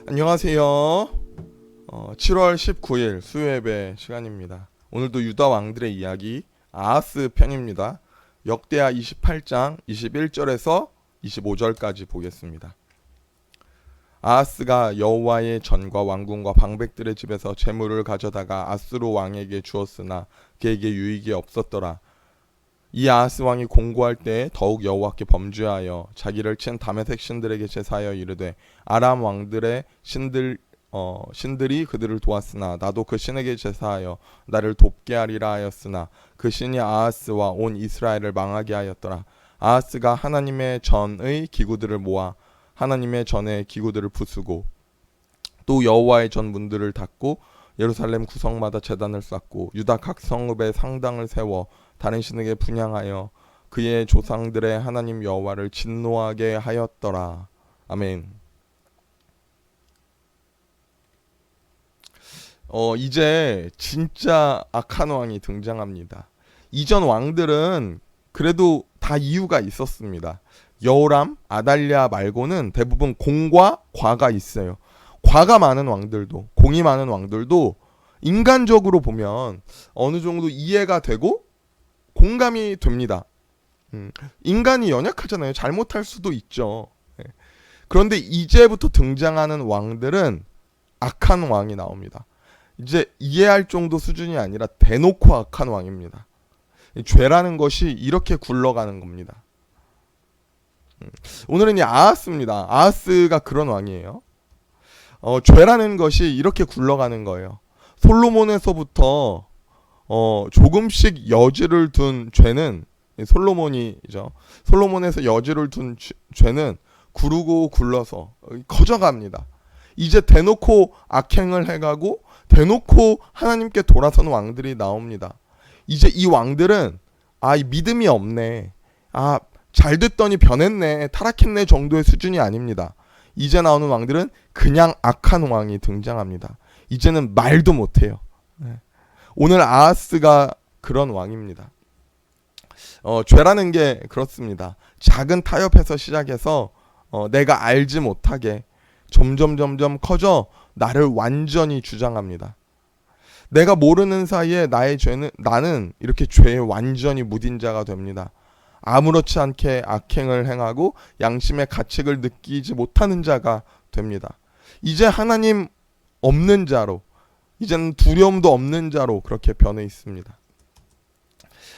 안녕하세요. 7월 19일 수요예배 시간입니다. 오늘도 유다 왕들의 이야기 아하스 편입니다. 역대하 28장 21절에서 25절까지 보겠습니다. 아하스가 여호와의 전과 왕궁과 방백들의 집에서 재물을 가져다가 아수르 왕에게 주었으나 그에게 유익이 없었더라. 이 아하스 왕이 공고할 때 더욱 여호와께 범죄하여 자기를 친 다메섹 신들에게 제사하여 이르되 아람 왕들의 신들이 그들을 도왔으나 나도 그 신에게 제사하여 나를 돕게 하리라 하였으나 그 신이 아하스와 온 이스라엘을 망하게 하였더라. 아하스가 하나님의 전의 기구들을 모아 하나님의 전의 기구들을 부수고 또 여호와의 전 문들을 닫고 예루살렘 구성마다 제단을 쌓고 유다 각 성읍에 상당을 세워 다른 신에게 분향하여 그의 조상들의 하나님 여호와를 진노하게 하였더라. 아멘. 이제 진짜 악한 왕이 등장합니다. 이전 왕들은 그래도 다 이유가 있었습니다. 여호람, 아달랴 말고는 대부분 공과 과가 있어요. 과가 많은 왕들도, 공이 많은 왕들도 인간적으로 보면 어느 정도 이해가 되고 공감이 됩니다. 인간이 연약하잖아요. 잘못할 수도 있죠. 그런데 이제부터 등장하는 왕들은 악한 왕이 나옵니다. 이제 이해할 정도 수준이 아니라 대놓고 악한 왕입니다. 죄라는 것이 이렇게 굴러가는 겁니다. 오늘은 이 아하스입니다. 아하스가 그런 왕이에요. 죄라는 것이 이렇게 굴러가는 거예요. 솔로몬에서부터 조금씩 여지를 둔 죄는 솔로몬이죠. 솔로몬에서 여지를 둔 죄는 구르고 굴러서 커져갑니다. 이제 대놓고 악행을 해가고 대놓고 하나님께 돌아서는 왕들이 나옵니다. 이제 이 왕들은 이 믿음이 없네, 잘 됐더니 변했네, 타락했네 정도의 수준이 아닙니다. 이제 나오는 왕들은 그냥 악한 왕이 등장합니다. 이제는 말도 못해요. 오늘 아하스가 그런 왕입니다. 죄라는 게 그렇습니다. 작은 타협에서 시작해서 내가 알지 못하게 점점 커져 나를 완전히 주장합니다. 내가 모르는 사이에 나는 이렇게 죄에 완전히 묻인 자가 됩니다. 아무렇지 않게 악행을 행하고 양심의 가책을 느끼지 못하는 자가 됩니다. 이제 하나님 없는 자로, 이제는 두려움도 없는 자로 그렇게 변해 있습니다.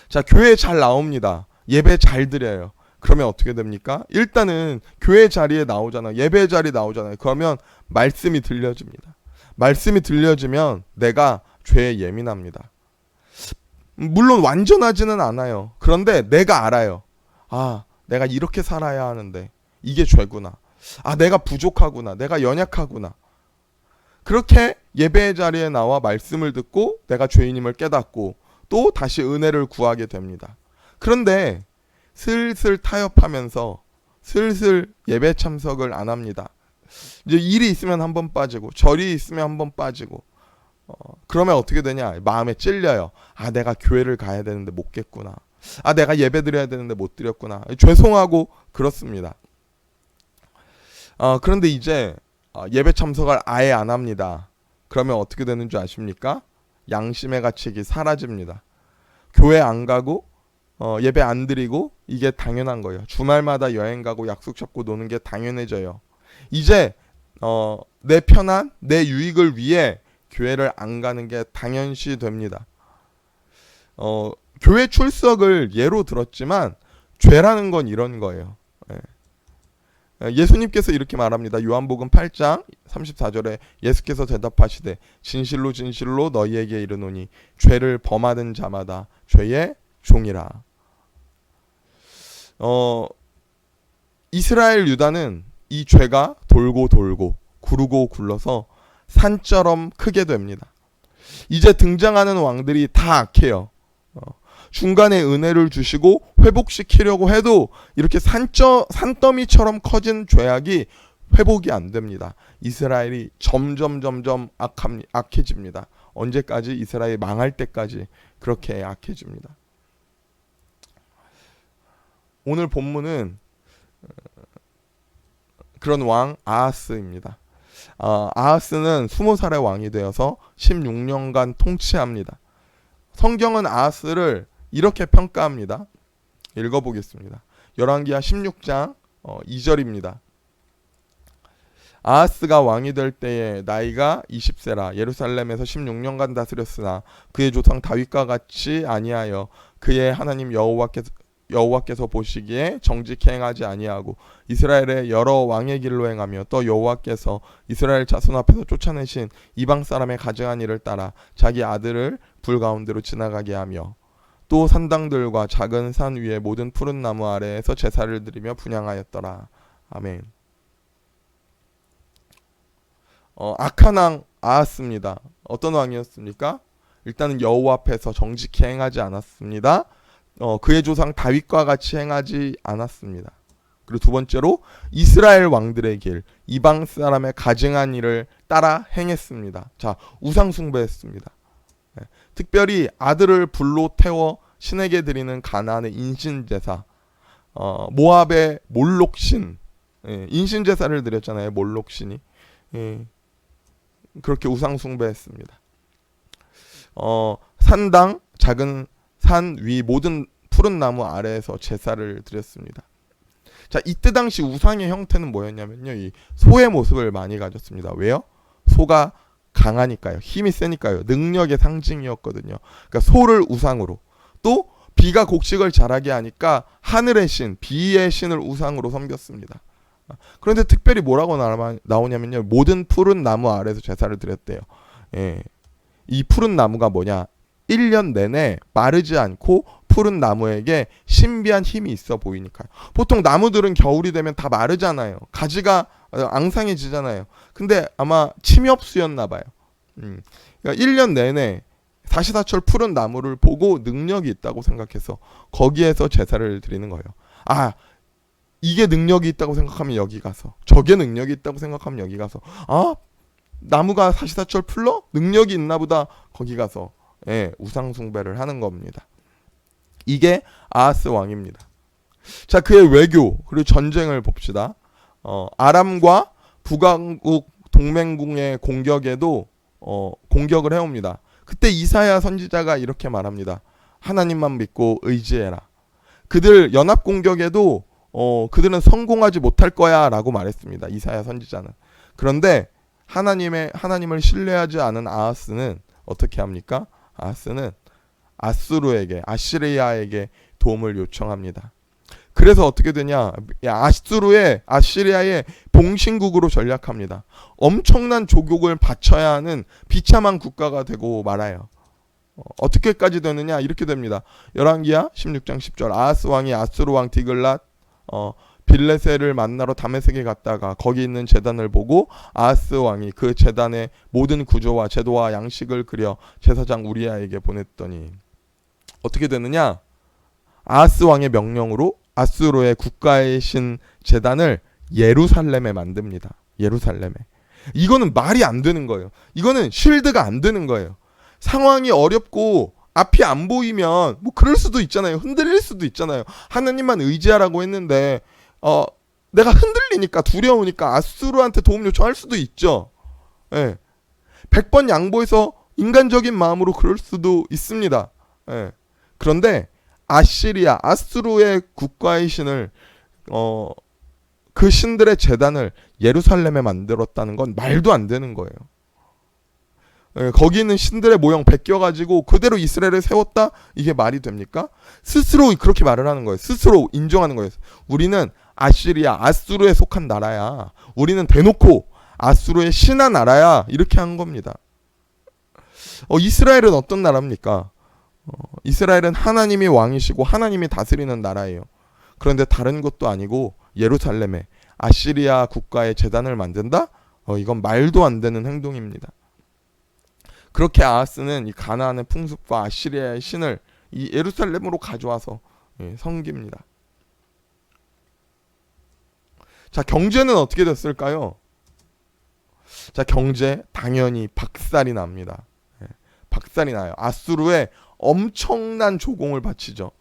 자, 교회 잘 나옵니다. 예배 잘 드려요. 그러면 어떻게 됩니까? 일단은 교회 자리에 나오잖아요. 예배 자리에 나오잖아요. 그러면 말씀이 들려집니다. 말씀이 들려지면 내가 죄에 예민합니다. 물론 완전하지는 않아요. 그런데 내가 알아요. 내가 이렇게 살아야 하는데 이게 죄구나. 내가 부족하구나. 내가 연약하구나. 그렇게 예배 자리에 나와 말씀을 듣고 내가 죄인임을 깨닫고 또 다시 은혜를 구하게 됩니다. 그런데 슬슬 타협하면서 슬슬 예배 참석을 안 합니다. 이제 일이 있으면 한번 빠지고 절이 있으면 한번 빠지고 그러면 어떻게 되냐? 마음에 찔려요. 내가 교회를 가야 되는데 못 겠구나. 내가 예배 드려야 되는데 못 드렸구나. 죄송하고 그렇습니다. 그런데 이제 예배 참석을 아예 안 합니다. 그러면 어떻게 되는 줄 아십니까? 양심의 가책이 사라집니다. 교회 안 가고 예배 안 드리고 이게 당연한 거예요. 주말마다 여행 가고 약속 잡고 노는 게 당연해져요. 이제 내 편안, 내 유익을 위해 교회를 안 가는 게 당연시 됩니다. 교회 출석을 예로 들었지만 죄라는 건 이런 거예요. 예수님께서 이렇게 말합니다. 요한복음 8장 34절에 예수께서 대답하시되 진실로 진실로 너희에게 이르노니 죄를 범하는 자마다 죄의 종이라. 이스라엘 유다는 이 죄가 돌고 구르고 굴러서 산처럼 크게 됩니다. 이제 등장하는 왕들이 다 악해요. 중간에 은혜를 주시고 회복시키려고 해도 이렇게 산더미처럼 커진 죄악이 회복이 안 됩니다. 이스라엘이 점점 악해집니다. 언제까지? 이스라엘이 망할 때까지 그렇게 악해집니다. 오늘 본문은 그런 왕 아하스입니다. 아하스는 20살의 왕이 되어서 16년간 통치합니다. 성경은 아하스를 이렇게 평가합니다. 읽어보겠습니다. 열왕기하 16장 2절입니다. 아하스가 왕이 될 때에 나이가 20세라 예루살렘에서 16년간 다스렸으나 그의 조상 다윗과 같이 아니하여 그의 하나님 여호와께서 보시기에 정직히 행하지 아니하고 이스라엘의 여러 왕의 길로 행하며 또 여호와께서 이스라엘 자손 앞에서 쫓아내신 이방 사람의 가증한 일을 따라 자기 아들을 불 가운데로 지나가게 하며 또 산당들과 작은 산 위에 모든 푸른 나무 아래에서 제사를 드리며 분향하였더라. 아멘. 악한 왕 아하스입니다. 어떤 왕이었습니까? 일단은 여호와 앞에서 정직히 행하지 않았습니다. 그의 조상 다윗과 같이 행하지 않았습니다. 그리고 두 번째로 이스라엘 왕들의 길, 이방 사람의 가증한 일을 따라 행했습니다. 자, 우상 숭배했습니다. 특별히 아들을 불로 태워 신에게 드리는 가나안의 인신제사, 모압의 몰록신, 인신제사를 드렸잖아요. 몰록신이. 그렇게 우상 숭배했습니다. 산당, 작은 산 위 모든 푸른 나무 아래에서 제사를 드렸습니다. 자, 이때 당시 우상의 형태는 뭐였냐면요, 이 소의 모습을 많이 가졌습니다. 왜요? 소가 강하니까요, 힘이 세니까요, 능력의 상징이었거든요. 그러니까 소를 우상으로, 또 비가 곡식을 자라게 하니까 하늘의 신, 비의 신을 우상으로 섬겼습니다. 그런데 특별히 뭐라고 나오냐면요, 모든 푸른 나무 아래에서 제사를 드렸대요. 이 푸른 나무가 뭐냐? 1년 내내 마르지 않고 푸른 나무에게 신비한 힘이 있어 보이니까요. 보통 나무들은 겨울이 되면 다 마르잖아요. 가지가 앙상해지잖아요. 근데 아마 침엽수였나 봐요. 그러니까 1년 내내 사시사철 푸른 나무를 보고 능력이 있다고 생각해서 거기에서 제사를 드리는 거예요. 이게 능력이 있다고 생각하면 여기 가서, 저게 능력이 있다고 생각하면 여기 가서, 나무가 사시사철 풀러? 능력이 있나 보다. 거기 가서 우상 숭배를 하는 겁니다. 이게 아하스 왕입니다. 자, 그의 외교 그리고 전쟁을 봅시다. 아람과 북왕국 동맹국의 공격에도 공격을 해옵니다. 그때 이사야 선지자가 이렇게 말합니다. 하나님만 믿고 의지해라. 그들 연합 공격에도 그들은 성공하지 못할 거야 라고 말했습니다. 이사야 선지자는. 그런데 하나님을 신뢰하지 않은 아하스는 어떻게 합니까? 아하스는 아시리아에게 도움을 요청합니다. 그래서 어떻게 되냐? 아시리아의 봉신국으로 전략합니다. 엄청난 조국을 바쳐야 하는 비참한 국가가 되고 말아요. 어떻게까지 되느냐? 이렇게 됩니다. 열왕기하 16장 10절. 아하스 왕이 아수르 왕 디글랏 빌레셋을 만나러 다메섹에 갔다가 거기 있는 제단을 보고 아하스 왕이 그 제단의 모든 구조와 제도와 양식을 그려 제사장 우리야에게 보냈더니 어떻게 되느냐? 아하스 왕의 명령으로 아수르의 국가의 신 제단을 예루살렘에 만듭니다. 예루살렘에. 이거는 말이 안 되는 거예요. 이거는 쉴드가 안 되는 거예요. 상황이 어렵고 앞이 안 보이면 뭐 그럴 수도 있잖아요. 흔들릴 수도 있잖아요. 하나님만 의지하라고 했는데 내가 흔들리니까, 두려우니까 아수르한테 도움 요청할 수도 있죠. 100번 양보해서 인간적인 마음으로 그럴 수도 있습니다. 그런데 아수르의 국가의 신을 그 신들의 제단을 예루살렘에 만들었다는 건 말도 안 되는 거예요. 거기 있는 신들의 모형 베껴가지고 그대로 이스라엘을 세웠다? 이게 말이 됩니까? 스스로 그렇게 말을 하는 거예요. 스스로 인정하는 거예요. 우리는 아수르에 속한 나라야. 우리는 대놓고 아수르의 신하 나라야. 이렇게 한 겁니다. 이스라엘은 어떤 나라입니까? 이스라엘은 하나님이 왕이시고 하나님이 다스리는 나라예요. 그런데 다른 것도 아니고 예루살렘에 아시리아 국가의 제단을 만든다? 이건 말도 안 되는 행동입니다. 그렇게 아하스는 이 가나안의 풍습과 아시리아의 신을 이 예루살렘으로 가져와서 섬깁니다. 자, 경제는 어떻게 됐을까요? 자, 경제 당연히 박살이 납니다. 박살이 나요. 아수르에 엄청난 조공을 바치죠.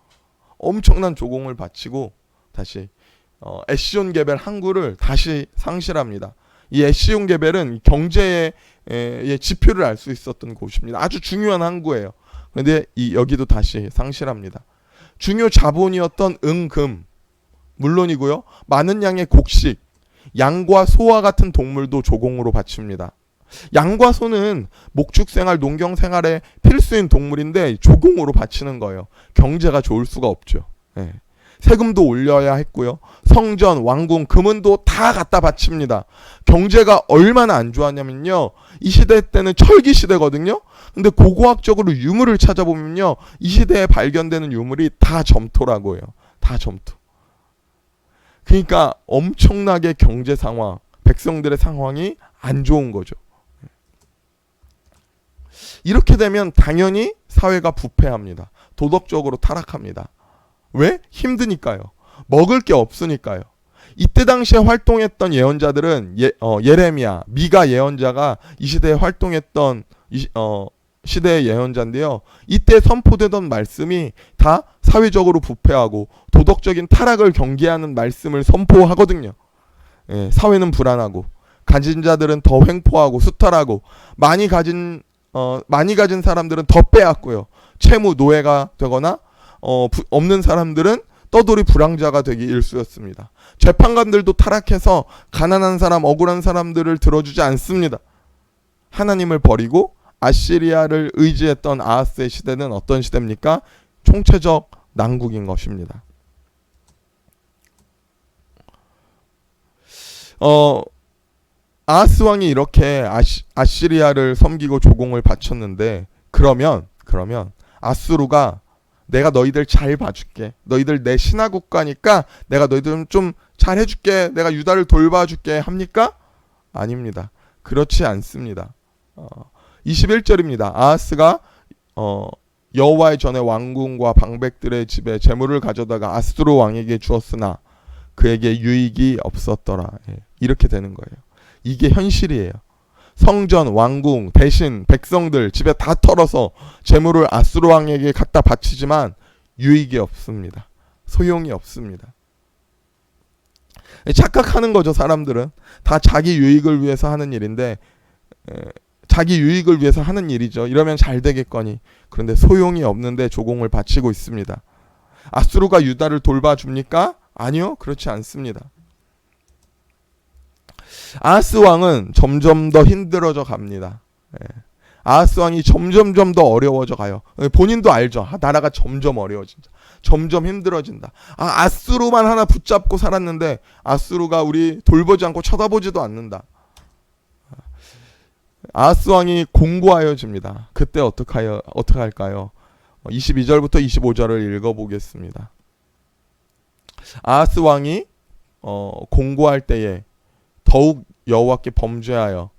엄청난 조공을 바치고 다시 에시온 게벨 항구를 다시 상실합니다. 이 에시온 게벨은 경제의 지표를 알 수 있었던 곳입니다. 아주 중요한 항구예요. 그런데 여기도 다시 상실합니다. 중요 자본이었던 금 물론이고요. 많은 양의 곡식, 양과 소와 같은 동물도 조공으로 바칩니다. 양과 소는 목축생활, 농경생활에 필수인 동물인데 조공으로 바치는 거예요. 경제가 좋을 수가 없죠. 예. 세금도 올려야 했고요. 성전, 왕궁, 금은도 다 갖다 바칩니다. 경제가 얼마나 안 좋았냐면요. 이 시대 때는 철기 시대거든요. 근데 고고학적으로 유물을 찾아보면요. 이 시대에 발견되는 유물이 다 점토라고 해요. 다 점토. 그러니까 엄청나게 경제 상황, 백성들의 상황이 안 좋은 거죠. 이렇게 되면 당연히 사회가 부패합니다. 도덕적으로 타락합니다. 왜? 힘드니까요. 먹을 게 없으니까요. 이때 당시에 활동했던 예언자들은 예레미야, 미가 예언자가 이 시대에 활동했던 시대의 예언자인데요. 이때 선포되던 말씀이 다 사회적으로 부패하고 도덕적인 타락을 경계하는 말씀을 선포하거든요. 예, 사회는 불안하고 가진 자들은 더 횡포하고 수탈하고 많이 가진 사람들은 더 빼앗고요. 채무 노예가 되거나 없는 사람들은 떠돌이 불황자가 되기 일쑤였습니다. 재판관들도 타락해서 가난한 사람, 억울한 사람들을 들어주지 않습니다. 하나님을 버리고 아시리아를 의지했던 아하스의 시대는 어떤 시대입니까? 총체적 난국인 것입니다. 아하스 왕이 이렇게 아시리아를 섬기고 조공을 바쳤는데 그러면 아수르가 내가 너희들 잘 봐줄게. 너희들 내 신하 국가니까 내가 너희들 좀 잘해줄게. 내가 유다를 돌봐줄게 합니까? 아닙니다. 그렇지 않습니다. 21절입니다. 아하스가 여호와의 전에 왕궁과 방백들의 집에 재물을 가져다가 아수르 왕에게 주었으나 그에게 유익이 없었더라. 이렇게 되는 거예요. 이게 현실이에요. 성전, 왕궁, 대신 백성들 집에 다 털어서 재물을 아수르 왕에게 갖다 바치지만 유익이 없습니다. 소용이 없습니다. 착각하는 거죠. 사람들은 다 자기 유익을 위해서 하는 일인데 자기 유익을 위해서 하는 일이죠. 이러면 잘 되겠거니. 그런데 소용이 없는데 조공을 바치고 있습니다. 아수르가 유다를 돌봐줍니까? 아니요. 그렇지 않습니다. 아하스 왕은 점점 더 힘들어져 갑니다. 아하스 왕이 점점 더 어려워져 가요. 본인도 알죠. 나라가 점점 어려워진다. 점점 힘들어진다. 아수르만 하나 붙잡고 살았는데 아수르가 우리 돌보지 않고 쳐다보지도 않는다. 아하스 왕이 공고하여집니다. 그때 어떻게 할까요? 22절부터 25절을 읽어보겠습니다. 아하스 왕이 공고할 때에 더욱 여호와께 범죄하여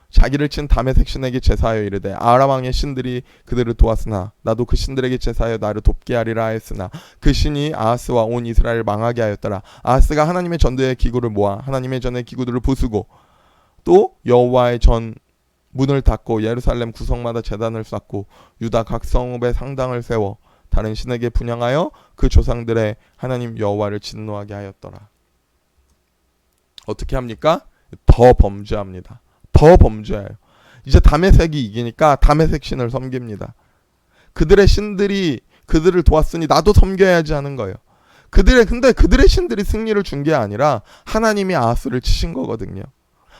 자기를 친 다메섹 신에게 제사하여 이르되 아람 왕의 신들이 그들을 도왔으나 나도 그 신들에게 제사하여 나를 돕게 하리라 하였으나 그 신이 아하스와 온 이스라엘을 망하게 하였더라. 아하스가 하나님의 전대의 기구를 모아 하나님의 전의 기구들을 부수고 또 여호와의 전 문을 닫고 예루살렘 구성마다 제단을 쌓고 유다 각 성읍에 상당을 세워 다른 신에게 분향하여 그 조상들의 하나님 여호와를 진노하게 하였더라. 어떻게 합니까? 더 범죄합니다. 더 범죄해요. 이제 다메섹이 이기니까 다메섹 신을 섬깁니다. 그들의 신들이 그들을 도왔으니 나도 섬겨야지 하는 거예요. 근데 그들의 신들이 승리를 준 게 아니라 하나님이 아하스를 치신 거거든요.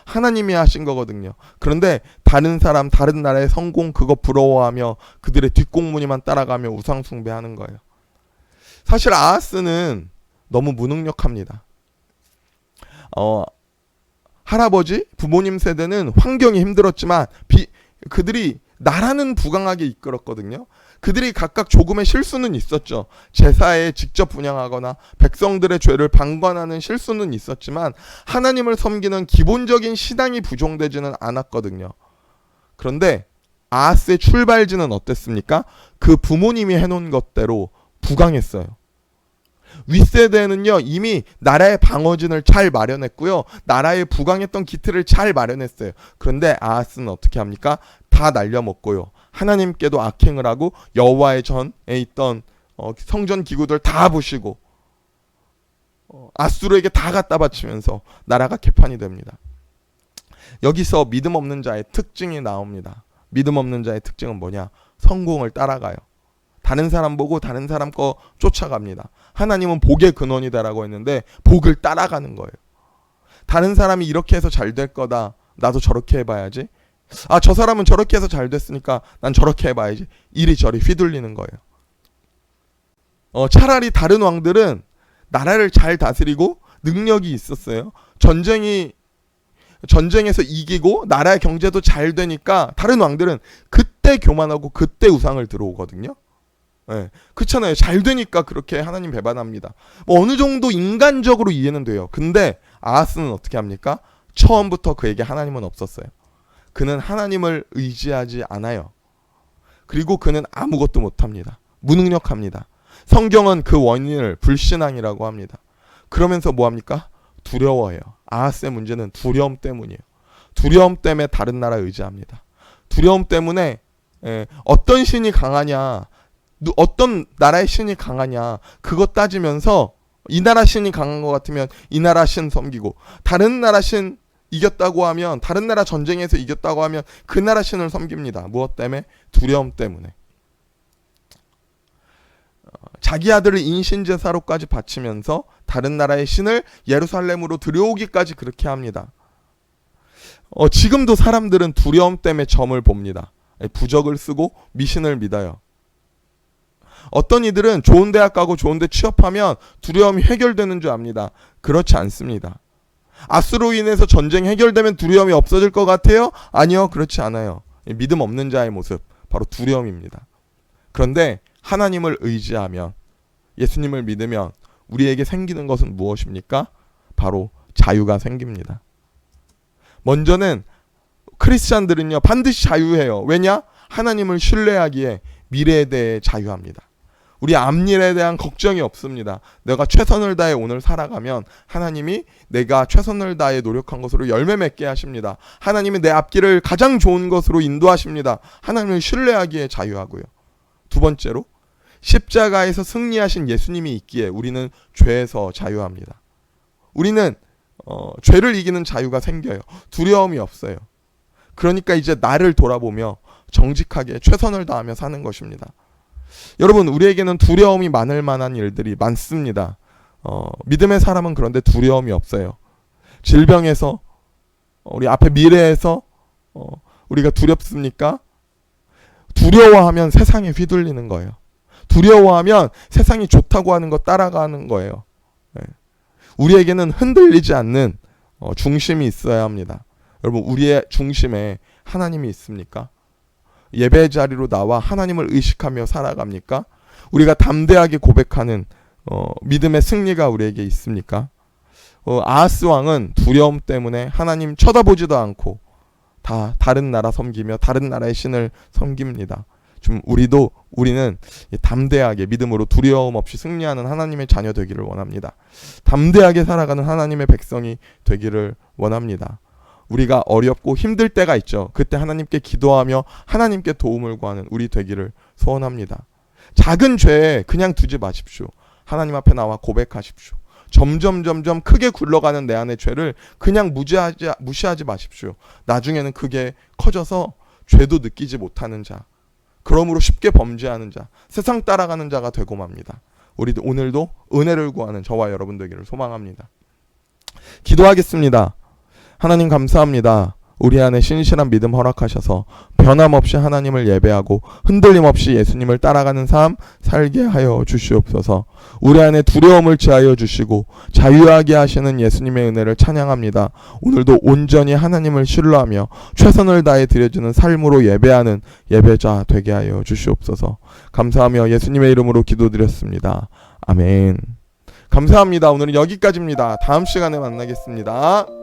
하나님이 하신 거거든요. 그런데 다른 사람, 다른 나라의 성공 그거 부러워하며 그들의 뒷공무니만 따라가며 우상 숭배하는 거예요. 사실 아하스는 너무 무능력합니다. 할아버지, 부모님 세대는 환경이 힘들었지만 그들이 나라는 부강하게 이끌었거든요. 그들이 각각 조금의 실수는 있었죠. 제사에 직접 분향하거나 백성들의 죄를 방관하는 실수는 있었지만 하나님을 섬기는 기본적인 신앙이 부정되지는 않았거든요. 그런데 아하스의 출발지는 어땠습니까? 그 부모님이 해놓은 것대로 부강했어요. 윗세대는요 이미 나라의 방어진을 잘 마련했고요. 나라의 부강했던 기틀을 잘 마련했어요. 그런데 아하스는 어떻게 합니까? 다 날려먹고요. 하나님께도 악행을 하고 여호와의 전에 있던 성전 기구들 다 부시고 아수르에게 다 갖다 바치면서 나라가 개판이 됩니다. 여기서 믿음 없는 자의 특징이 나옵니다. 믿음 없는 자의 특징은 뭐냐? 성공을 따라가요. 다른 사람 보고 다른 사람 거 쫓아갑니다. 하나님은 복의 근원이다라고 했는데 복을 따라가는 거예요. 다른 사람이 이렇게 해서 잘 될 거다. 나도 저렇게 해봐야지. 아, 저 사람은 저렇게 해서 잘 됐으니까 난 저렇게 해봐야지. 이리저리 휘둘리는 거예요. 차라리 다른 왕들은 나라를 잘 다스리고 능력이 있었어요. 전쟁에서 이기고 나라의 경제도 잘 되니까 다른 왕들은 그때 교만하고 그때 우상을 들어오거든요. 네, 그렇잖아요. 잘 되니까 그렇게 하나님 배반합니다. 뭐 어느 정도 인간적으로 이해는 돼요. 근데 아하스는 어떻게 합니까? 처음부터 그에게 하나님은 없었어요. 그는 하나님을 의지하지 않아요. 그리고 그는 아무것도 못합니다. 무능력합니다. 성경은 그 원인을 불신앙이라고 합니다. 그러면서 뭐합니까? 두려워해요. 아하스의 문제는 두려움 때문이에요. 두려움 때문에 다른 나라 의지합니다. 두려움 때문에 어떤 신이 강하냐, 어떤 나라의 신이 강하냐, 그거 따지면서 이 나라 신이 강한 것 같으면 이 나라 신 섬기고, 다른 나라 신 이겼다고 하면, 다른 나라 전쟁에서 이겼다고 하면 그 나라 신을 섬깁니다. 무엇 때문에? 두려움 때문에. 자기 아들을 인신제사로까지 바치면서 다른 나라의 신을 예루살렘으로 들여오기까지 그렇게 합니다. 지금도 사람들은 두려움 때문에 점을 봅니다. 부적을 쓰고 미신을 믿어요. 어떤 이들은 좋은 대학 가고 좋은 데 취업하면 두려움이 해결되는 줄 압니다. 그렇지 않습니다. 아수로 인해서 전쟁 해결되면 두려움이 없어질 것 같아요? 아니요, 그렇지 않아요. 믿음 없는 자의 모습, 바로 두려움입니다. 그런데 하나님을 의지하면, 예수님을 믿으면 우리에게 생기는 것은 무엇입니까? 바로 자유가 생깁니다. 먼저는 크리스찬들은요, 반드시 자유해요. 왜냐? 하나님을 신뢰하기에 미래에 대해 자유합니다. 우리 앞일에 대한 걱정이 없습니다. 내가 최선을 다해 오늘 살아가면 하나님이 내가 최선을 다해 노력한 것으로 열매 맺게 하십니다. 하나님이 내 앞길을 가장 좋은 것으로 인도하십니다. 하나님을 신뢰하기에 자유하고요. 두 번째로, 십자가에서 승리하신 예수님이 있기에 우리는 죄에서 자유합니다. 우리는 죄를 이기는 자유가 생겨요. 두려움이 없어요. 그러니까 이제 나를 돌아보며 정직하게 최선을 다하며 사는 것입니다. 여러분, 우리에게는 두려움이 많을 만한 일들이 많습니다. 믿음의 사람은 그런데 두려움이 없어요. 질병에서, 우리 앞에 미래에서 우리가 두렵습니까? 두려워하면 세상에 휘둘리는 거예요. 두려워하면 세상이 좋다고 하는 거 따라가는 거예요. 우리에게는 흔들리지 않는 중심이 있어야 합니다. 여러분, 우리의 중심에 하나님이 있습니까? 예배 자리로 나와 하나님을 의식하며 살아갑니까? 우리가 담대하게 고백하는 믿음의 승리가 우리에게 있습니까? 아하스 왕은 두려움 때문에 하나님 쳐다보지도 않고 다 다른 나라 섬기며 다른 나라의 신을 섬깁니다. 좀 우리는 담대하게 믿음으로 두려움 없이 승리하는 하나님의 자녀 되기를 원합니다. 담대하게 살아가는 하나님의 백성이 되기를 원합니다. 우리가 어렵고 힘들 때가 있죠. 그때 하나님께 기도하며 하나님께 도움을 구하는 우리 되기를 소원합니다. 작은 죄에 그냥 두지 마십시오. 하나님 앞에 나와 고백하십시오. 점점 크게 굴러가는 내 안의 죄를 그냥 무시하지 마십시오. 나중에는 그게 커져서 죄도 느끼지 못하는 자, 그러므로 쉽게 범죄하는 자, 세상 따라가는 자가 되고 맙니다. 우리도 오늘도 은혜를 구하는 저와 여러분 되기를 소망합니다. 기도하겠습니다. 하나님 감사합니다. 우리 안에 신실한 믿음 허락하셔서 변함없이 하나님을 예배하고 흔들림 없이 예수님을 따라가는 삶 살게 하여 주시옵소서. 우리 안에 두려움을 제하여 주시고 자유하게 하시는 예수님의 은혜를 찬양합니다. 오늘도 온전히 하나님을 신뢰하며 최선을 다해 드려주는 삶으로 예배하는 예배자 되게 하여 주시옵소서. 감사하며 예수님의 이름으로 기도드렸습니다. 아멘. 감사합니다. 오늘은 여기까지입니다. 다음 시간에 만나겠습니다.